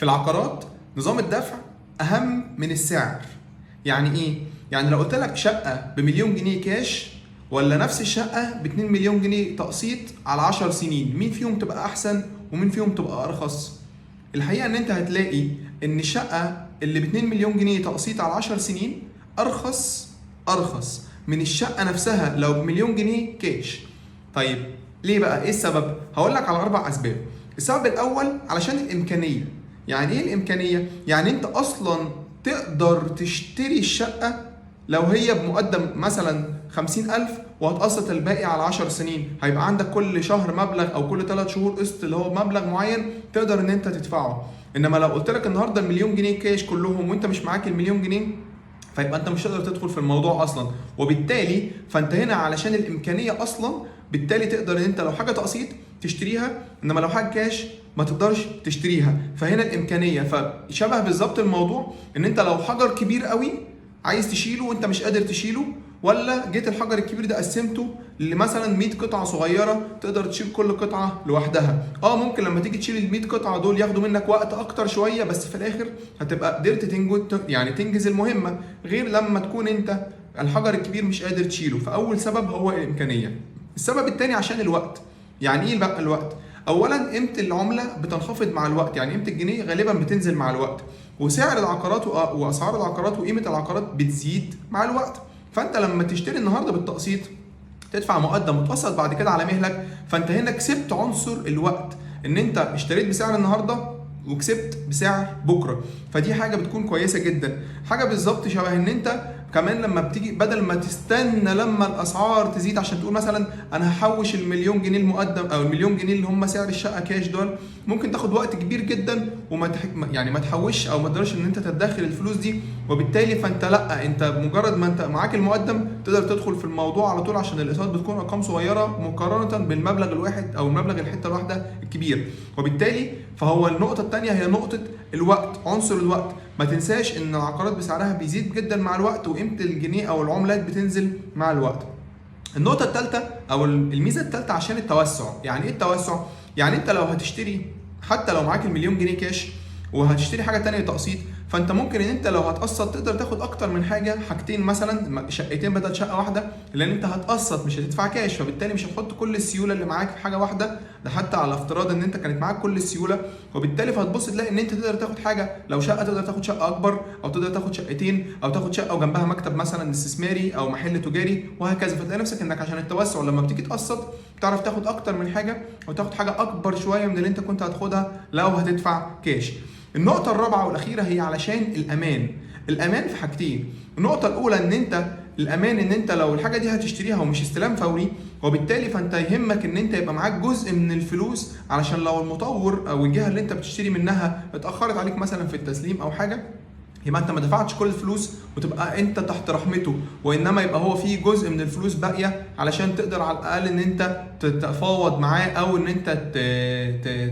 في العقارات نظام الدفع اهم من السعر. يعني ايه؟ يعني لو قلت لك شقه بمليون جنيه كاش ولا نفس الشقه ب 2 مليون جنيه تقسيط على 10 سنين، مين فيهم تبقى احسن ومين فيهم تبقى ارخص؟ الحقيقه ان انت هتلاقي ان الشقه اللي ب 2 مليون جنيه تقسيط على 10 سنين ارخص من الشقه نفسها لو بمليون جنيه كاش. طيب ليه بقى؟ ايه السبب؟ هقول لك على 4 اسباب. السبب الاول علشان الامكانيه. يعني ايه الامكانيه؟ يعني انت اصلا تقدر تشتري الشقه لو هي بمقدم مثلا 50,000 وهتقسط الباقي على 10 سنين، هيبقى عندك كل شهر مبلغ او كل 3 شهور قسط اللي هو مبلغ معين تقدر ان انت تدفعه. انما لو قلت لك النهارده المليون جنيه كاش كلهم وانت مش معاك المليون جنيه، فيبقى انت مش هتقدر تدخل في الموضوع اصلا، وبالتالي فانت هنا علشان الامكانيه اصلا، بالتالي تقدر ان انت لو حاجه تقسيط تشتريها، انما لو حاجه كاش ما تقدرش تشتريها. فهنا الامكانيه. فشبه بالظبط الموضوع ان انت لو حجر كبير قوي عايز تشيله وانت مش قادر تشيله، ولا جيت الحجر الكبير ده قسمته لمثلا 100 قطعه صغيره تقدر تشيل كل قطعه لوحدها. ممكن لما تيجي تشيل ال 100 قطعه دول ياخدوا منك وقت اكتر شويه، بس في الاخر هتبقى قدرت تنجز المهمه، غير لما تكون انت الحجر الكبير مش قادر تشيله. فاول سبب هو الامكانيه. السبب الثاني عشان الوقت. يعني ايه بقى الوقت؟ اولا قيمه العمله بتنخفض مع الوقت، يعني قيمه الجنيه غالبا بتنزل مع الوقت، وسعر العقارات واسعار العقارات وقيمه العقارات بتزيد مع الوقت. فانت لما تشتري النهارده بالتقسيط تدفع مقدم وتقسط بعد كده على مهلك، فانت هنا كسبت عنصر الوقت، ان انت اشتريت بسعر النهارده وكسبت بسعر بكره. فدي حاجه بتكون كويسه جدا. حاجه بالظبط شبه ان انت كمان لما بتيجي بدل ما تستنى لما الاسعار تزيد عشان تقول مثلا انا هحوش المليون جنيه المقدم او المليون جنيه اللي هم سعر الشقه كاش دول، ممكن تاخد وقت كبير جدا يعني ما تحوش او ما تقدرش ان انت تدخر الفلوس دي، وبالتالي فانت لا، انت مجرد ما انت معاك المقدم تقدر تدخل في الموضوع على طول، عشان الاقساط بتكون ارقام صغيره مقارنه بالمبلغ الواحد او المبلغ الحته الواحده الكبير. وبالتالي فهو النقطه الثانيه هي نقطه الوقت، عنصر الوقت. ما تنساش ان العقارات بسعرها بيزيد جدا مع الوقت، وقيمه الجنيه او العملات بتنزل مع الوقت. النقطه الثالثه او الميزه الثالثه عشان التوسع. يعني ايه التوسع؟ يعني انت لو هتشتري حتى لو معاك المليون جنيه كاش وهتشتري حاجه ثانيه تقسيط، فانت ممكن ان انت لو هتقسط تقدر تاخد اكتر من حاجتين، مثلا شقتين بدل شقه واحده، لان انت هتقسط مش هتدفع كاش، فبالتالي مش هتحط كل السيوله اللي معاك في حاجه واحده، ده حتى على افتراض ان انت كانت معاك كل السيوله. وبالتالي فهتبص تلاقي ان انت تقدر تاخد حاجه، لو شقه تقدر تاخد شقه اكبر، او تقدر تاخد شقتين، او تاخد شقه وجنبها مكتب مثلا استثماري او محل تجاري وهكذا. فتلاقي نفسك انك عشان التوسع لما بتيجي تقسط تعرف تاخد اكتر من حاجه، او تاخد حاجه اكبر شويه من اللي انت كنت هتاخدها لو هتدفع كاش. النقطة الرابعة والأخيرة هي علشان الأمان. الأمان في حاجتين. النقطة الأولى إن أنت الأمان إن أنت لو الحاجة دي هتشتريها ومش استلام فوري، وبالتالي فأنت يهمك إن أنت يبقى معاك جزء من الفلوس، علشان لو المطور أو الجهة اللي أنت بتشتري منها اتأخرت عليك مثلا في التسليم أو حاجة، يبقى انت ما دفعتش كل الفلوس وتبقى انت تحت رحمته، وانما يبقى هو في جزء من الفلوس باقيه علشان تقدر على الاقل ان انت تتفاوض معاه، او ان انت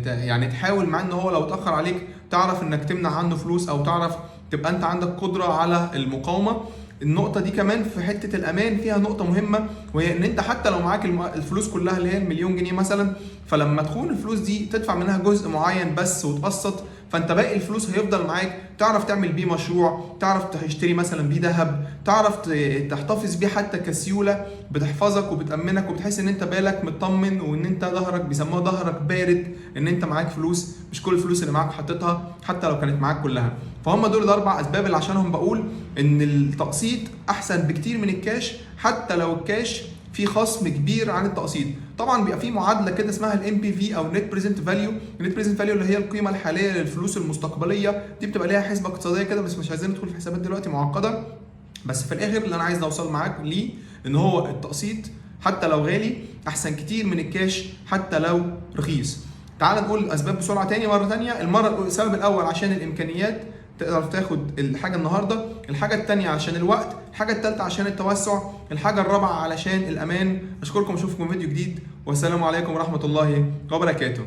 يعني تحاول معاه ان هو لو اتاخر عليك تعرف انك تمنع عنه فلوس، او تعرف تبقى انت عندك قدره على المقاومه. النقطة دي كمان في حتة الأمان فيها نقطة مهمة، وهي إن أنت حتى لو معاك الفلوس كلها اللي هي المليون جنيه مثلا، فلما تكون الفلوس دي تدفع منها جزء معين بس وتقسط، فأنت باقي الفلوس هيفضل معاك، تعرف تعمل بيه مشروع، تعرف تشتري مثلا بيه ذهب، تعرف تحتفظ بيه حتى كسيولة بتحفظك وبتأمنك، وبتحس إن أنت بالك مطمن، وإن أنت ظهرك بيسموها ظهرك بارد، إن أنت معاك فلوس، مش كل الفلوس اللي معاك حطيتها حتى لو كانت معاك كلها. فهم دول الأربع أسباب اللي عشانهم بقول إن التقسيط احسن بكتير من الكاش، حتى لو الكاش فيه خصم كبير عن التقسيط. طبعا بيبقى فيه معادله كده اسمها الام بي في او نت بريزنت فاليو. النت بريزنت فاليو اللي هي القيمه الحاليه للفلوس المستقبليه، دي بتبقى ليها حسبه اقتصاديه كده، بس مش عايزين ندخل في حسابات دلوقتي معقده. بس في الاخر اللي انا عايز اوصل معاك ليه ان هو التقسيط حتى لو غالي احسن كتير من الكاش حتى لو رخيص. تعال نقول الاسباب بسرعه تاني مره تانيه. السبب الاول عشان الامكانيات، تقدر تاخد الحاجه النهارده. الحاجه الثانيه عشان الوقت. الحاجه الثالثه عشان التوسع. الحاجه الرابعه علشان الامان. اشكركم، اشوفكم فيديو جديد، والسلام عليكم ورحمه الله وبركاته.